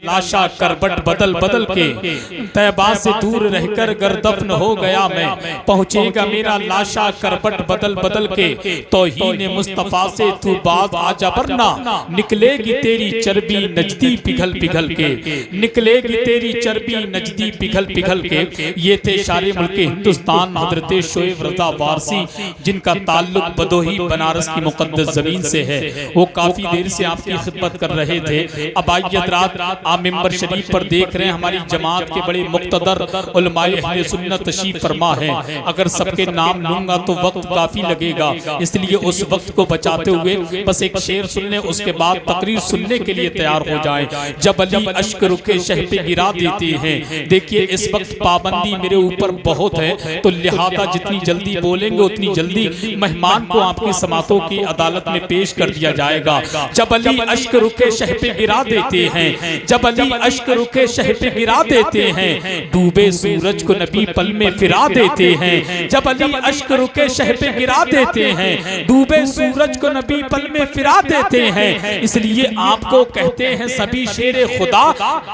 लाशा करबट बदल बदल के तैबा से दूर रहकर गर दफन हो गया मैं, पहुंचेगा मेरा लाशा करबट बदल बदल के तौहीन मुस्तफा से तू बात आजा वरना निकलेगी तेरी चर्बी नजदी पिघल पिघल के, निकलेगी तेरी चर्बी नजदी पिघल पिघल के। ये थे शारे मुल्के हिंदुस्तान हजरत शोएब रज़ा वारसी, जिनका ताल्लुक बदोही बनारस की मुक़द्दस ज़मीन से है। वो काफ़ी देर से आपकी खिदमत कर रहे थे। अब आइए रात आप मिंबर शरीफ पर देख रहे हैं हमारी जमात के बड़े मुक़्तदर उलमाए अहले सुन्नत तशरीफ फरमा है। अगर सबके नाम लूंगा तो वक्त काफ़ी लगेगा, इसलिए उस वक्त को बचाते हुए बस एक शेर सुन लें, उसके बाद तकरीर सुनने के लिए तैयार हो जाएं। जब अली अश्क रुखे शह पे गिरा देते हैं, देखिए इस वक्त पाबंदी मेरे ऊपर बहुत है, तो लिहाजा जितनी जल्दी बोलेंगे उतनी जल्दी मेहमान को आपकी समातों की अदालत में पेश कर दिया जाएगा। जब अली अश्क रुखे शह पे गिरा देते हैं, जब अली अश्क रुखे शह पे गिरा देते हैं, डूबे सूरज को नबी पल में फिरा देते हैं। जब अली अश्क रुखे शह पे गिरा देते हैं, डूबे सूरज को नबी पल में फिरा देते हैं। इसलिए आपको कहते हैं सभी शेरे खुदा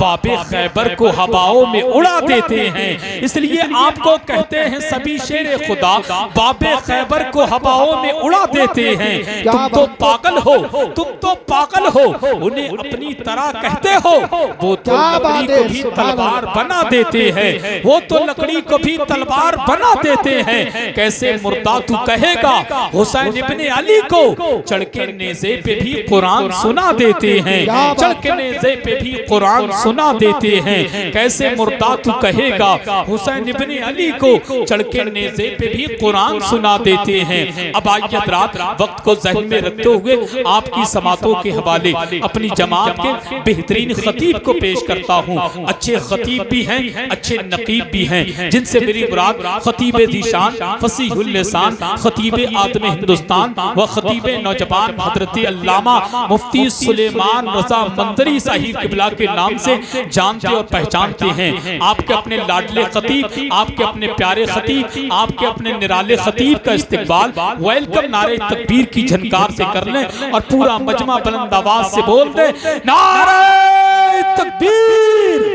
बाबे खैबर को हवाओं में उड़ा देते हैं। इसलिए आपको कहते हैं सभी शेरे खुदा बाबे खैबर को हवाओं में उड़ा देते हैं। तुम तो पागल हो, तुम तो पागल हो, उन्हें अपनी तरह कहते हो। वो तो लकड़ी को भी तलवार बना देते हैं, वो तो लकड़ी को भी तलवार बना देते हैं। कैसे मुर्दा तू कहेगा हुसैन इब्ने अली को, चढ़ के नेज़े पे भी कुरान सुना देते हैं, चढ़ के नेज़े पे भी कुरान सुना देते हैं। कैसे मुर्दा तू कहेगा हुसैन इब्ने अली को, चढ़ के नेज़े पे भी कुरान सुना देते हैं। अब आइए रात वक्त को ज़हन में रखते हुए आपकी समातों के हवाले अपनी जमात के बेहतरीन खतीब को पेश करता हूँ। अच्छे खतीब भी हैं, अच्छे नकीब भी हैं, जिनसे मेरी मुराद खतीब ज़ीशान, फसीहुल लिसान, खतीब आदम हिंदुस्तान व खतीब नौजवान हजरत अल्लामा मुफ्ती सुलेमान रज़ा मंदरी साहिब किबला के नाम से जानते और पहचानते हैं। आपके अपने लाडले खतीब, आपके अपने प्यारे खतीब, आपके अपने निराले खतीब का इस्तकबाल वेलकम नारे तकबीर की झनकार से कर लें और पूरा मजमा बुलंद आवाज से बोल दे नारे तकबीर,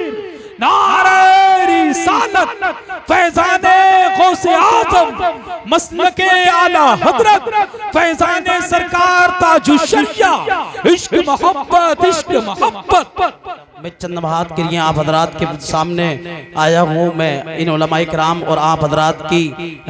नारे रिसालत, फैज़ाने गौसे आज़म मसलके आला हज़रत, फैज़ाने सरकार ताजुश्शरिया, इश्क मोहब्बत, इश्क मोहब्बत। मैं चंद बात के लिए आप हजरात के सामने आया हूँ। मैं इन उलमाए किराम और आप हजरात की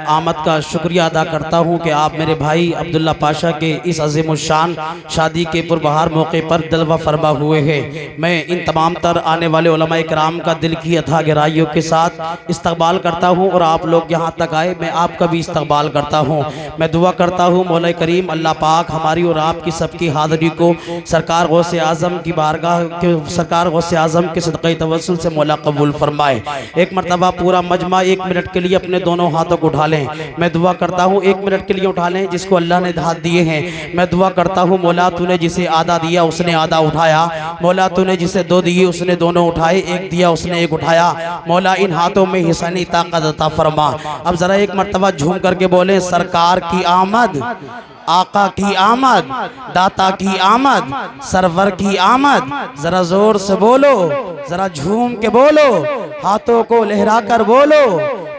आमद का शुक्रिया अदा करता हूँ कि आप मेरे भाई अब्दुल्ला पाशा के इस अज़ीमुश्शान शादी के पुरबहार मौके पर जलवा फरमा हुए हैं। मैं इन तमाम तर आने वाले उलमाए किराम का दिल की अथाह गहराइयों के साथ इस्तकबाल करता हूँ और आप लोग यहाँ तक आए, मैं आपका भी इस्तकबाल करता हूँ। मैं दुआ करता हूँ मौला करीम अल्लाह पाक हमारी और आपकी सबकी हाज़िरी को सरकार गौसे आज़म की बारगाह के सरकार गौसे आज़म के सदक़े तवस्सुल से मौला कबूल फरमाए। एक मरतबा पूरा मजमा 1 मिनट के लिए अपने दोनों हाथों को उठा लें। मैं दुआ करता हूँ 1 मिनट के लिए उठा लें, जिसको अल्लाह ने हाथ दिए हैं। मैं दुआ करता हूँ मौला तूने जिसे आधा दिया उसने आधा उठाया, मौला तूने जिसे 2 दिए उसने दोनों उठाए, 1 दिया उसने 1 उठाया। मौला इन हाथों में हिसानी ताकत अता फरमा। अब जरा एक मरतबा झूम करके बोले सरकार की आमद, आका की आमद, दाता की आमद, सरवर की आमद। जरा जोर से बोलो, जरा झूम के बोलो, हाथों को लहरा कर बोलो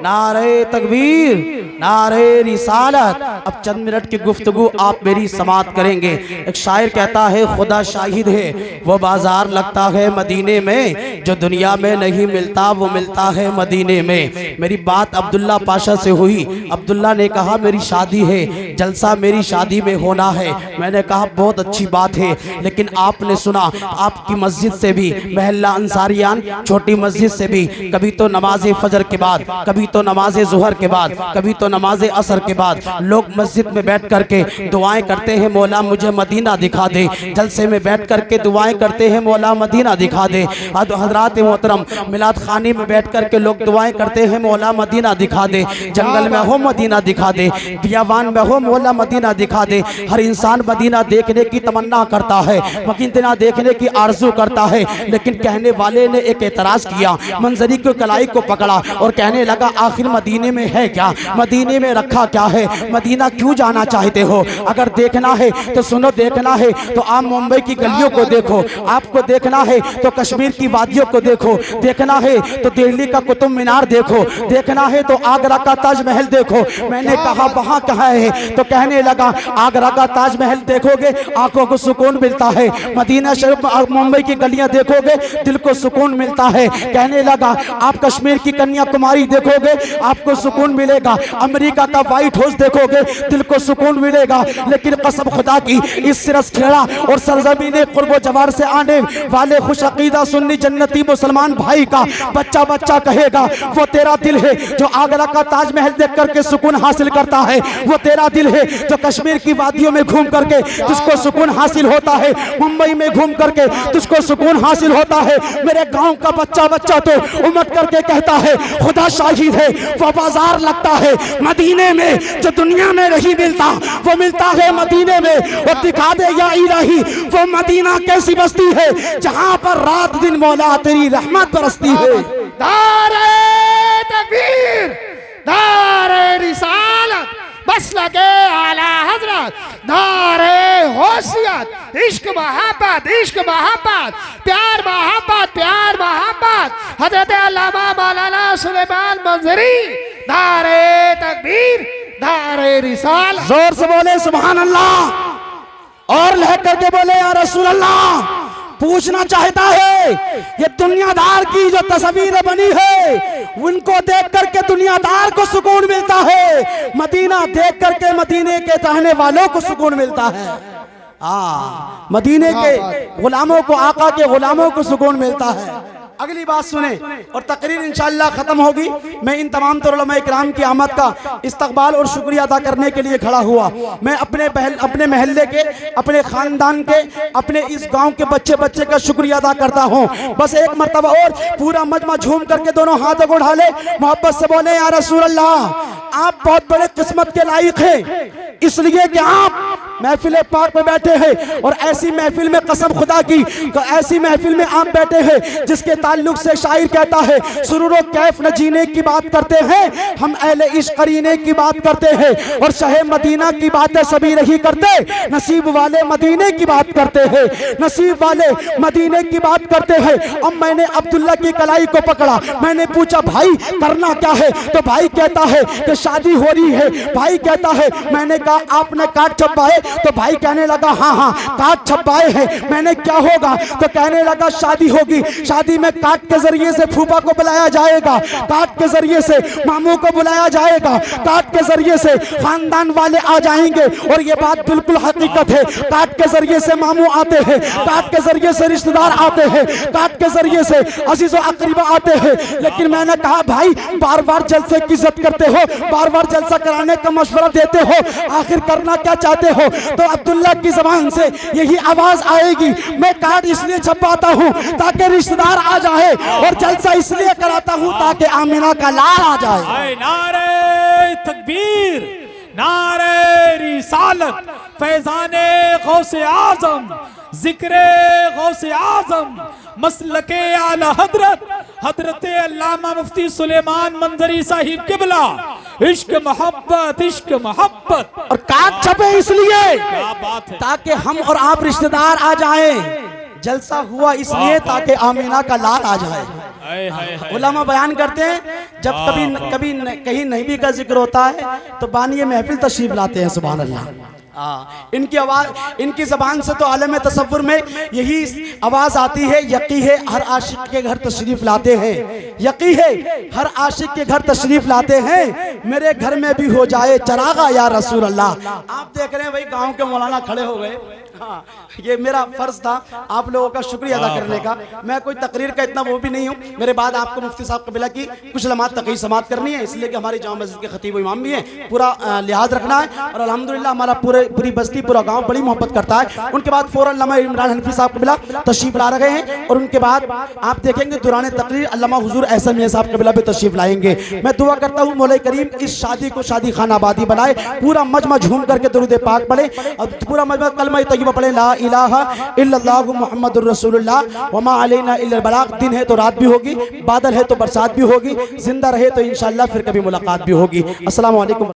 नारे तकबीर, नारे रिसालत। अब चंद मिनट की गुफ्तगू आप मेरी समात करेंगे। एक शायर कहता है खुदा शाहिद है वो बाजार लगता है मदीने में, जो दुनिया में नहीं मिलता वो मिलता है मदीने में। मेरी बात अब्दुल्ला पाशा से हुई। अब्दुल्ला ने कहा मेरी शादी है, जलसा मेरी शादी में होना है। मैंने कहा बहुत अच्छी बात है, लेकिन आपने सुना आपकी मस्जिद से भी, महल्ला अंसारियान छोटी मस्जिद से भी, कभी तो नमाज फजर के बाद, कभी तो नमाज जुहर के बाद, कभी तो नमाज असर के बाद लोग मस्जिद में बैठ करके दुआएं करते हैं मौला मुझे मदीना दिखा दे। जलसे में बैठ करके दुआएं करते हैं मौला मदीना दिखा दे। हजरात मोहतरम मिलाद खाने में बैठ करके लोग दुआएं करते हैं मौला मदीना दिखा दे। जंगल में हो मदीना दिखा दे, बियावान में हो मौला मदीना दिखा दे। हर इंसान मदीना देखने की तमन्ना करता है, मदीना देखने की आरजू करता है, लेकिन कहने वाले ने एक एतराज किया, मंजरी को कलाई को पकड़ा और कहने लगा आखिर मदीने में है क्या, मदीने मदीने में रखा क्या है, मदीना क्यों जाना चाहते हो? अगर देखना है तो सुनो, देखना है तो आप मुंबई की गलियों को देखो, आपको देखना है तो कश्मीर की वादियों को देखो, देखना है तो दिल्ली का कुतुब मीनार देखो, देखना है तो आगरा का ताजमहल देखो। मैंने कहा वहाँ कहाँ है, तो कहने लगा आगरा का ताजमहल देखोगे आंखों को सुकून मिलता है, मदीना शरीफ मुंबई की गलियां देखोगे दिल को सुकून मिलता है। कहने लगा आप कश्मीर की कन्याकुमारी देखोगे आपको सुकून मिलेगा, अमेरिका का व्हाइट हाउस देखोगे दिल को सुकून मिलेगा। लेकिन कसम खुदा की इस सिरसखेड़ा और सरजमीन कुर्ब जवार से आने वाले खुश अकीदा सुन्नी जन्नती मुसलमान भाई का बच्चा बच्चा कहेगा वो तेरा दिल है जो आगरा का ताजमहल देख करके सुकून हासिल करता है, वो तेरा दिल है जो कश्मीर की वादियों में घूम करके तुझको सुकून हासिल होता है, मुंबई में घूम करके तुझको सुकून हासिल होता है। मेरे गांव का बच्चा बच्चा तो उमड़ करके कहता है खुदा शाहिद है वो बाजार लगता है मदीने में जो दुनिया में नहीं मिलता वो मिलता है मदीने में। और दिखा दे या इलाही वो मदीना कैसी बस्ती है जहां पर रात दिन मौला तेरी रहमत बरसती है। नारे तकबीर, नारे रिसालत, बस लगे आला हजरत, नारे होशियत, इश्क मोहब्बत, इश्क मोहब्बत, प्यार मोहब्बत, प्यार मोहब्बत, हजरत अल्लामा मौलाना सुलेमान मंजरी, नारे तकबीर, नारे रिसालत। जोर से बोले सुभान अल्लाह और लहक करके बोले या रसूल अल्लाह। पूछना चाहता है ये दुनियादार की जो तस्वीरें बनी है उनको देख करके दुनियादार को सुकून मिलता है, मदीना देख करके मदीने के चाहने वालों को सुकून मिलता है। मदीने के गुलामों को, आका के गुलामों को सुकून मिलता है। अगली बात सुने और तकरीर इंशाअल्लाह खत्म होगी। मैं इन तमाम उलमा इकराम की आमद का इस्तकबाल और शुक्रिया अदा करने के लिए खड़ा हुआ। मैं अपने महल्ले के, अपने खानदान के, अपने इस गांव के बच्चे बच्चे का शुक्रिया अदा करता हूं। बस एक मरतबा और पूरा मजमा झूम करके दोनों हाथों को उठा ले, मोहब्बत से बोले या रसूल अल्लाह। आप बहुत बड़े किस्मत के लायक हैं इसलिए कि आप महफिल पाक में बैठे हैं और ऐसी महफिल में कसम खुदा की ऐसी महफिल में आप बैठे हैं जिसके ताल्लुक से शायर कहता है सुरूर कैफ न जीने की बात करते हैं हम अहले इश्क करीने की बात करते हैं और शहे मदीना की बातें सभी नहीं करते, नसीब वाले मदीने की बात करते हैं, नसीब वाले मदीने की बात करते हैं। अब मैंने अब्दुल्ला की कलाई को पकड़ा, मैंने पूछा भाई करना क्या है, तो भाई कहता है कि शादी हो रही है। भाई कहता है, मैंने कहा आपने कार्ड छपाए, तो भाई कहने लगा हाँ हाँ कार्ड छपाए हैं। मैंने क्या होगा, तो कहने लगा शादी होगी, शादी में कार्ड के जरिए से फूफा को बुलाया जाएगा, कार्ड के जरिए से मामू को बुलाया जाएगा, कार्ड के जरिए से खानदान वाले आ जाएंगे। और ये बात बिल्कुल हकीकत है, कार्ड के जरिए से मामू आते हैं, कार्ड के जरिए से रिश्तेदार आते हैं, कार्ड के जरिए से अजीज और अकरीबा आते हैं। लेकिन मैंने कहा भाई बार बार जलसे की इज्जत करते हो, बार बार जलसा कराने का मशवरा देते हो, आखिर करना क्या चाहते हो। तो अब्दुल्ला की जबान से यही आवाज आएगी, मैं कार्ड इसलिए छपवाता हूँ ताकि रिश्तेदार आ जाए और जलसा इसलिए कराता हूँ ताकि आमिना का लाल आ जाए। नारे तकबीर, नारे रिसालत, फैजाने गौसे आजम, जिक्रे गौसे आजम, मसलके आला हजरत हजरत अल्लामा मुफ्ती सुलेमान मंजरी साहिब किबला। इश्क मोहब्बत, इश्क मोहब्बत। और कार्ड छपे इसलिए क्या बात है, ताकि हम और आप रिश्तेदार आ जाएं। जलसा हुआ इसलिए ताकि आमीना का लाल आ जाए। उलमा बयान करते हैं जब कभी कहीं नबी का जिक्र होता है तो बानी महफिल तशरीफ लाते हैं। सुभान अल्लाह। इनकी आवाज, इनकी जबान से तो आलम तसव्वुर में यही आवाज आती है, यकी है हर आशिक के घर तशरीफ लाते हैं, यकी है हर आशिक के घर तशरीफ लाते हैं, मेरे घर में भी हो जाए चरागा या रसूल अल्लाह। आप देख रहे हैं भाई गांव के मौलाना खड़े हो गए। हाँ, ये मेरा फर्ज था आप लोगों का शुक्रिया अदा करने का। मैं कोई तकरीर का इतना वो भी नहीं हूँ, मेरे बाद आपको मुफ्ती साहब कबिला की कुछ लम्हात तक़ी समात करनी है, इसलिए कि हमारी जामा मस्जिद के खतीब इमाम भी हैं, पूरा लिहाज रखना है। और अल्हम्दुलिल्लाह हमारा पूरी बस्ती, पूरा गांव बड़ी मोहब्बत करता है। उनके बाद फौरन अल्लामा इमरान हनफी साहब कबिला तशरीफ ला रहे हैं और उनके बाद आप देखेंगे दौरान तकरीर अल्लामा हुजूर एहसन मियां साहब कबिला भी तशरीफ लाएंगे। मैं दुआ करता हूँ मौला करीम इस शादी को शादी खाना आबादी बनाए, पूरा मजमा झूम करके दुरूद पाक पढ़े और पूरा मजमा कलमा तय्यबा पढ़े ला इलाहा इल्लल्लाहु मुहम्मदुर रसूलुल्लाह वमा अलैना इल्लल बलाग। दिन है तो रात भी होगी, बादल है तो बरसात भी होगी, जिंदा रहे तो इंशाअल्लाह फिर कभी मुलाकात भी होगी। अस्सलाम वालेकुम।